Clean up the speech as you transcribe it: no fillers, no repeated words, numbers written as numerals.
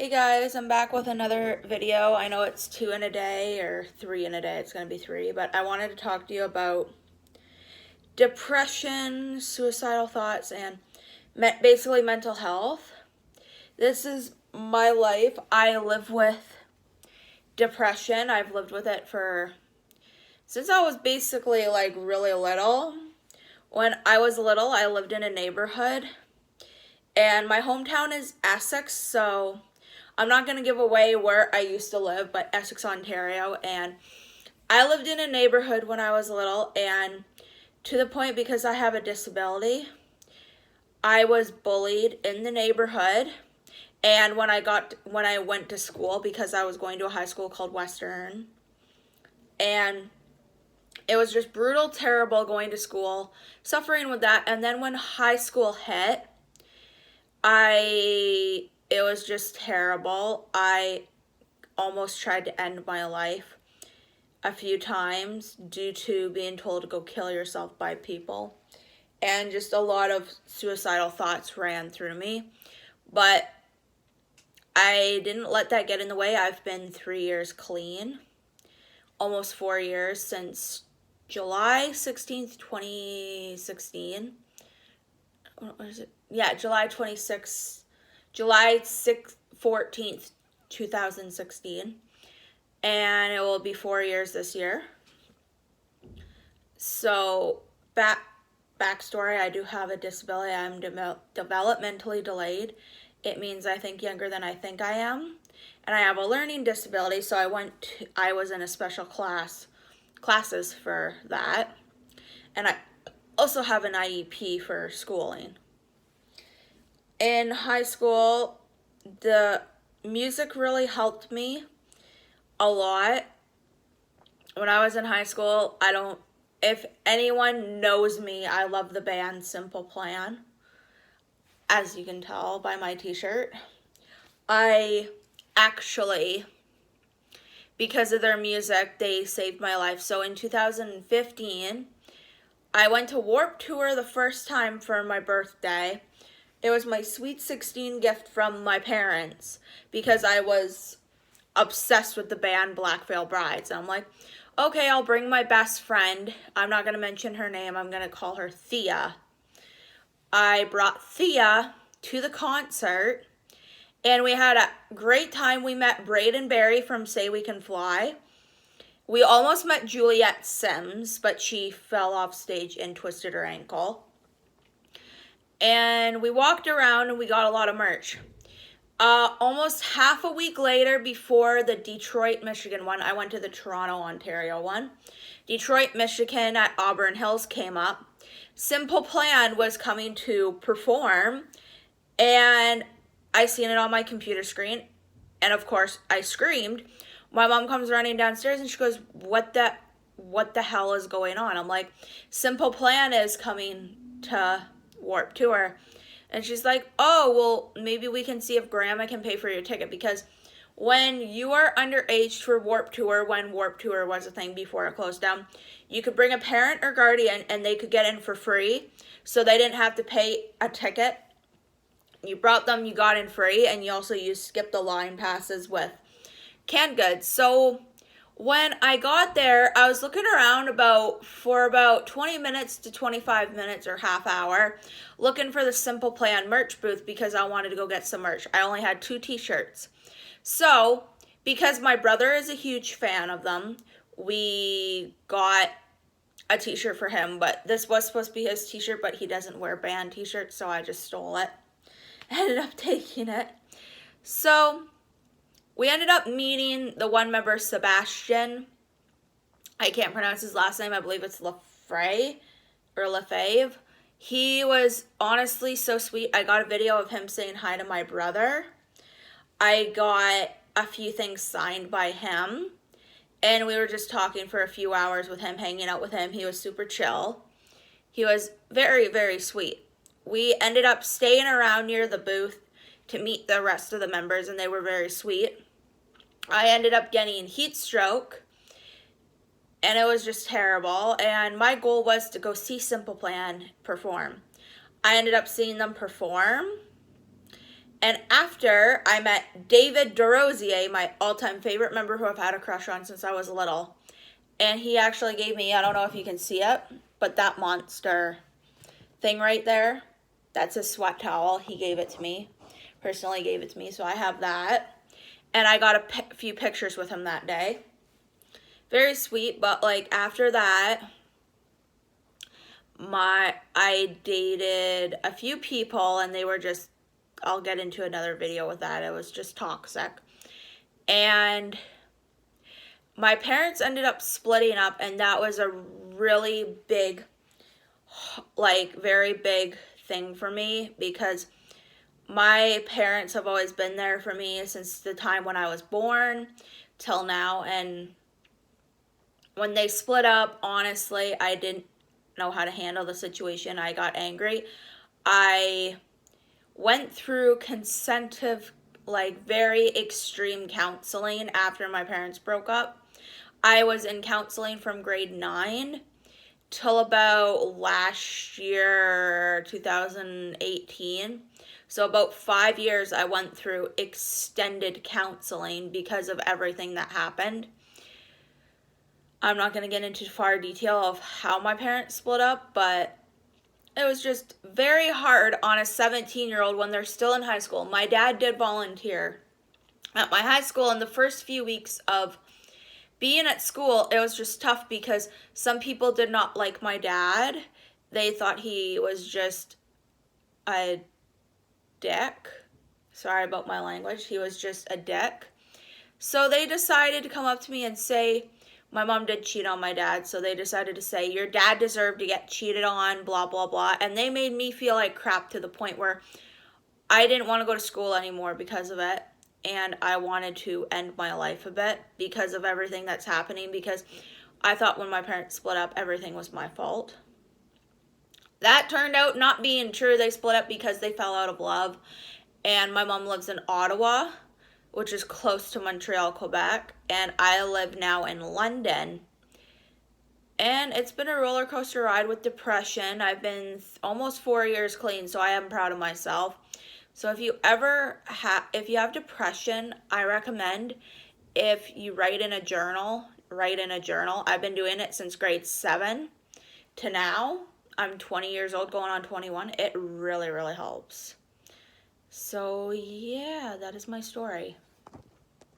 Hey guys, I'm back with another video. I know it's 2 in a day or 3 in a day. It's going to be 3, but I wanted to talk to you about depression, suicidal thoughts, and basically mental health. This is my life. I live with depression. I've lived with it since I was basically like really little. When I was little, I lived in a neighborhood, and my hometown is Essex, so I'm not going to give away where I used to live, but Essex, Ontario. And I lived in a neighborhood when I was little, and to the point, because I have a disability, I was bullied in the neighborhood. And when I went to school, because I was going to a high school called Western, and it was just brutal, terrible going to school, suffering with that. And then when high school hit, it was just terrible. I almost tried to end my life a few times due to being told to go kill yourself by people. And just a lot of suicidal thoughts ran through me. But I didn't let that get in the way. I've been 3 years clean. Almost 4 years since July 16th, 2016. What is it? Yeah, July 14th, 2016. And it will be 4 years this year. So, backstory, I do have a disability. I'm developmentally delayed. It means I think younger than I think I am. And I have a learning disability, so I was in a special classes for that. And I also have an IEP for schooling. In high school, the music really helped me a lot. When I was in high school, if anyone knows me, I love the band Simple Plan, as you can tell by my t-shirt. I actually, because of their music, they saved my life. So in 2015, I went to Warped Tour the first time for my birthday. It was my Sweet 16 gift from my parents because I was obsessed with the band Black Veil Brides. And I'm like, okay, I'll bring my best friend. I'm not going to mention her name. I'm going to call her Thea. I brought Thea to the concert, and we had a great time. We met Braden Berry from Say We Can Fly. We almost met Juliet Sims, but she fell off stage and twisted her ankle. And we walked around and we got a lot of merch. Almost half a week later, before the Detroit, Michigan one, I went to the Toronto, Ontario one. Detroit, Michigan at Auburn Hills came up. Simple Plan was coming to perform, and I seen it on my computer screen, and of course I screamed. My mom comes running downstairs and she goes, what the hell is going on? I'm like, Simple Plan is coming to Warped Tour. And she's like, oh, well, maybe we can see if Grandma can pay for your ticket, because when you are underage for Warped Tour, when Warped Tour was a thing before it closed down, you could bring a parent or guardian and they could get in for free, so they didn't have to pay a ticket. You brought them, you got in free, and you also used skip the line passes with canned goods. So when I got there, I was looking around for about 20 minutes to 25 minutes or half hour, looking for the Simple Plan merch booth because I wanted to go get some merch. I only had 2 t-shirts. So, because my brother is a huge fan of them, we got a t-shirt for him, but this was supposed to be his t-shirt, but he doesn't wear band t-shirts, so I just stole it. I ended up taking it. So, we ended up meeting the one member, Sebastian. I can't pronounce his last name. I believe it's Lefebvre or Lefebvre. He was honestly so sweet. I got a video of him saying hi to my brother. I got a few things signed by him. And we were just talking for a few hours with him, hanging out with him. He was super chill. He was very, very sweet. We ended up staying around near the booth to meet the rest of the members, and they were very sweet. I ended up getting heat stroke, and it was just terrible. And my goal was to go see Simple Plan perform. I ended up seeing them perform, And after, I met David DeRosier, my all-time favorite member who I've had a crush on since I was little. And he actually gave me, I don't know if you can see it, but that monster thing right there, that's a sweat towel. He gave it to me, personally gave it to me, so I have that. And I got a few pictures with him that day. Very sweet, but like after that, I dated a few people and they were just, I'll get into another video with that. It was just toxic. And my parents ended up splitting up, and that was a really big, like very big thing for me, because my parents have always been there for me since the time when I was born till now. And when they split up, honestly, I didn't know how to handle the situation. I got angry. I went through like very extreme counseling after my parents broke up. I was in counseling from grade 9 till about last year, 2018. So about 5 years I went through extended counseling because of everything that happened. I'm not going to get into far detail of how my parents split up, but it was just very hard on a 17-year-old when they're still in high school. My dad did volunteer at my high school. In the first few weeks of being at school, it was just tough because some people did not like my dad. They thought he was just a dick. Sorry about my language. He was just a dick. So they decided to come up to me and say, my mom did cheat on my dad, so they decided to say, your dad deserved to get cheated on, blah, blah, blah. And they made me feel like crap to the point where I didn't want to go to school anymore because of it. And I wanted to end my life a bit because of everything that's happening, because I thought when my parents split up, everything was my fault. That turned out not being true. They split up because they fell out of love. And my mom lives in Ottawa, which is close to Montreal, Quebec, and I live now in London. And it's been a roller coaster ride with depression. I've been almost 4 years clean, so I am proud of myself. So if you have depression, I recommend if you write in a journal. I've been doing it since grade 7 to now. I'm 20 years old, going on 21. It really, really helps. So yeah, that is my story.